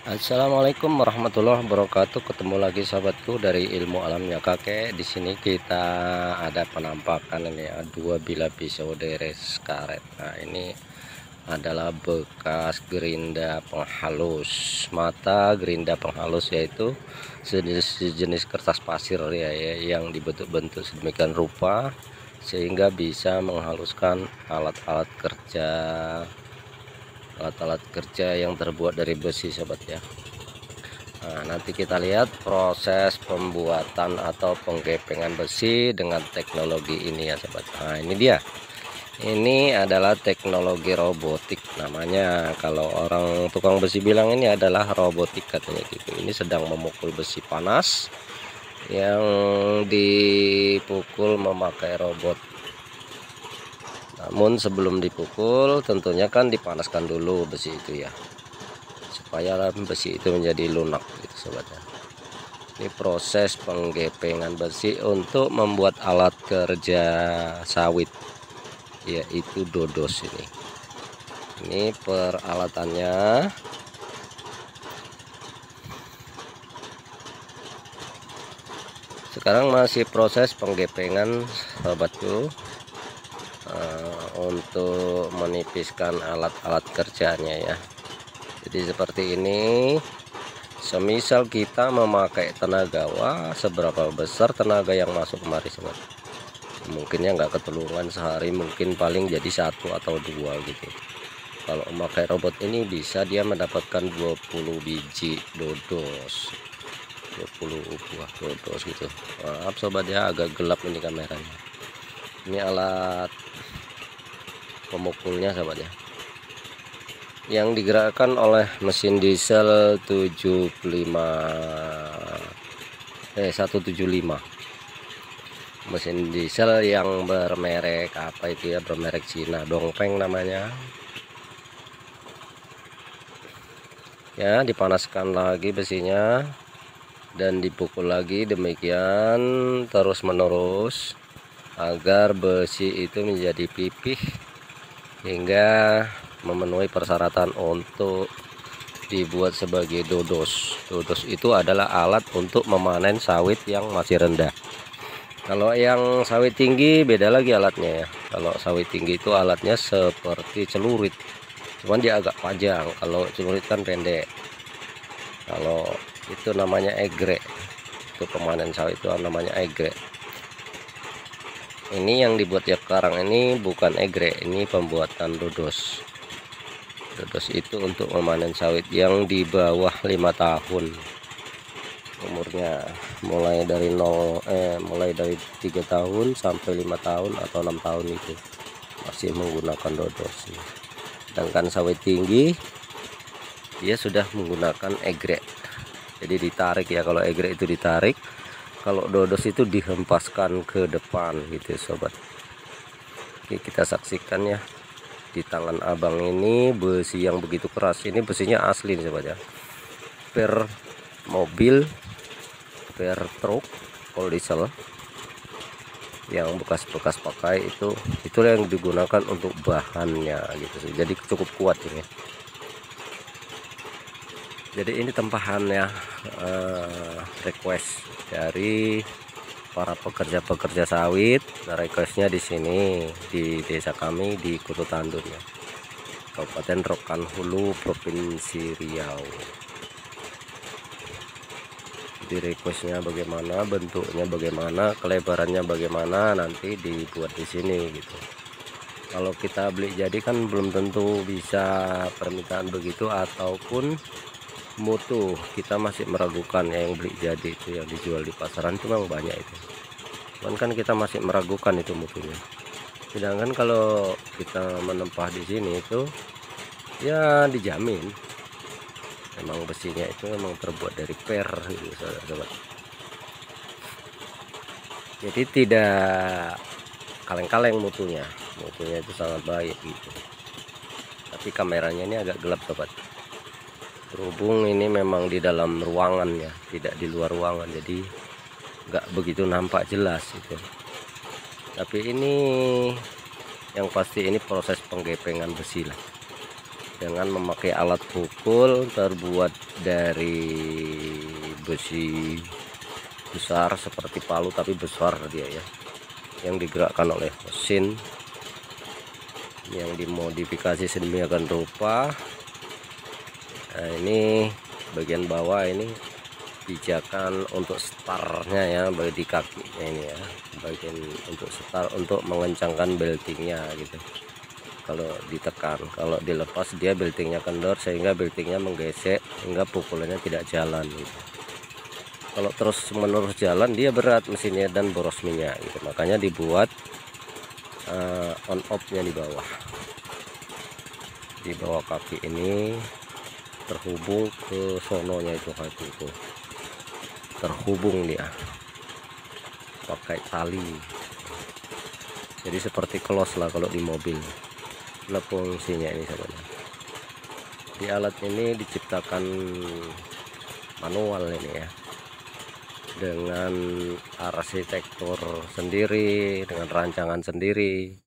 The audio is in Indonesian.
Assalamualaikum warahmatullahi wabarakatuh. Ketemu lagi sahabatku dari ilmu alamnya kakek. Di sini kita ada penampakan ini ya, dua bilah pisau deres karet. Nah, ini adalah bekas gerinda penghalus mata, gerinda penghalus, yaitu sejenis kertas pasir ya, yang dibentuk-bentuk sedemikian rupa sehingga bisa menghaluskan alat-alat kerja yang terbuat dari besi, sobat ya. Nah, nanti kita lihat proses pembuatan atau penggepengan besi dengan teknologi ini ya, sobat. Nah, ini dia. Ini adalah teknologi robotik namanya. Kalau orang tukang besi bilang ini adalah robotik katanya gitu. Ini sedang memukul besi panas yang dipukul memakai robot. Namun sebelum dipukul tentunya kan dipanaskan dulu besi itu ya, supaya besi itu menjadi lunak gitu, sobatnya. Ini proses penggepengan besi untuk membuat alat kerja sawit, yaitu dodos. Ini peralatannya. Sekarang masih proses penggepengan, sahabatku, untuk menipiskan alat-alat kerjanya ya. Jadi seperti ini. Semisal kita memakai tenaga, wah seberapa besar tenaga yang masuk kemari, sobat. Mungkinnya nggak ketulungan sehari, mungkin paling jadi satu atau dua gitu. Kalau memakai robot ini bisa dia mendapatkan 20 biji dodos, 20 buah dodos gitu. Maaf sobat ya, agak gelap ini kameranya. Ini alat pemukulnya, sobat ya, yang digerakkan oleh mesin diesel 175, mesin diesel yang bermerek apa itu ya, bermerek Cina, Dongfeng namanya ya. Dipanaskan lagi besinya dan dipukul lagi, demikian terus menerus agar besi itu menjadi pipih hingga memenuhi persyaratan untuk dibuat sebagai dodos. Dodos itu adalah alat untuk memanen sawit yang masih rendah. Kalau yang sawit tinggi beda lagi alatnya ya. Kalau sawit tinggi itu alatnya seperti celurit, cuman dia agak panjang. Kalau celurit kan pendek. Kalau itu namanya egrek, itu pemanen sawit itu namanya egrek. Ini yang dibuat ya sekarang ini bukan egrek, ini pembuatan dodos. Dodos itu untuk memanen sawit yang di bawah 5 tahun umurnya, mulai dari 3 tahun sampai 5 tahun atau 6 tahun itu masih menggunakan dodos. Sedangkan sawit tinggi dia sudah menggunakan egrek, jadi ditarik ya. Kalau egrek itu ditarik, kalau dodos itu dihempaskan ke depan gitu, sobat. Oke, kita saksikan ya. Di tangan abang ini besi yang begitu keras, ini besinya asli nih, sobat ya. Per mobil, per truk, kalau diesel yang bekas-bekas pakai itulah yang digunakan untuk bahannya gitu. Jadi cukup kuat ini. Jadi ini tempahannya, request dari para pekerja sawit. Nah, requestnya di sini di desa kami di Kutu Tandun ya, Kabupaten Rokan Hulu, Provinsi Riau. Di requestnya bagaimana, bentuknya bagaimana, kelebarannya bagaimana, nanti dibuat di sini gitu. Kalau kita beli jadi kan belum tentu bisa permintaan begitu, ataupun mutu kita masih meragukan ya. Yang beli jadi itu yang dijual di pasaran itu memang banyak itu, cuman kan kita masih meragukan itu mutunya. Sedangkan kalau kita menempah di sini itu ya dijamin memang besinya itu memang terbuat dari per gitu, sobat. Jadi tidak kaleng-kaleng mutunya itu sangat baik gitu. Tapi kameranya ini agak gelap, sobat, berhubung ini memang di dalam ruangan ya, tidak di luar ruangan, jadi nggak begitu nampak jelas itu. Tapi ini yang pasti ini proses penggepengan besi lah. dengan memakai alat pukul terbuat dari besi besar seperti palu tapi besar dia ya, yang digerakkan oleh mesin yang dimodifikasi sedemikian rupa. Nah, ini bagian bawah ini pijakan untuk startnya ya, bagi di kakinya ini ya, bagian untuk start untuk mengencangkan beltingnya gitu. Kalau ditekan, kalau dilepas dia beltingnya kendor sehingga beltingnya menggesek hingga pukulannya tidak jalan gitu. Kalau terus menerus jalan dia berat mesinnya dan boros minyak gitu, makanya dibuat on off-nya di bawah kaki ini terhubung ke sononya itu terhubung dia pakai tali, jadi seperti close lah kalau di mobil. Nah, fungsinya ini sebenarnya di alat ini diciptakan manual ini ya, dengan arsitektur sendiri, dengan rancangan sendiri.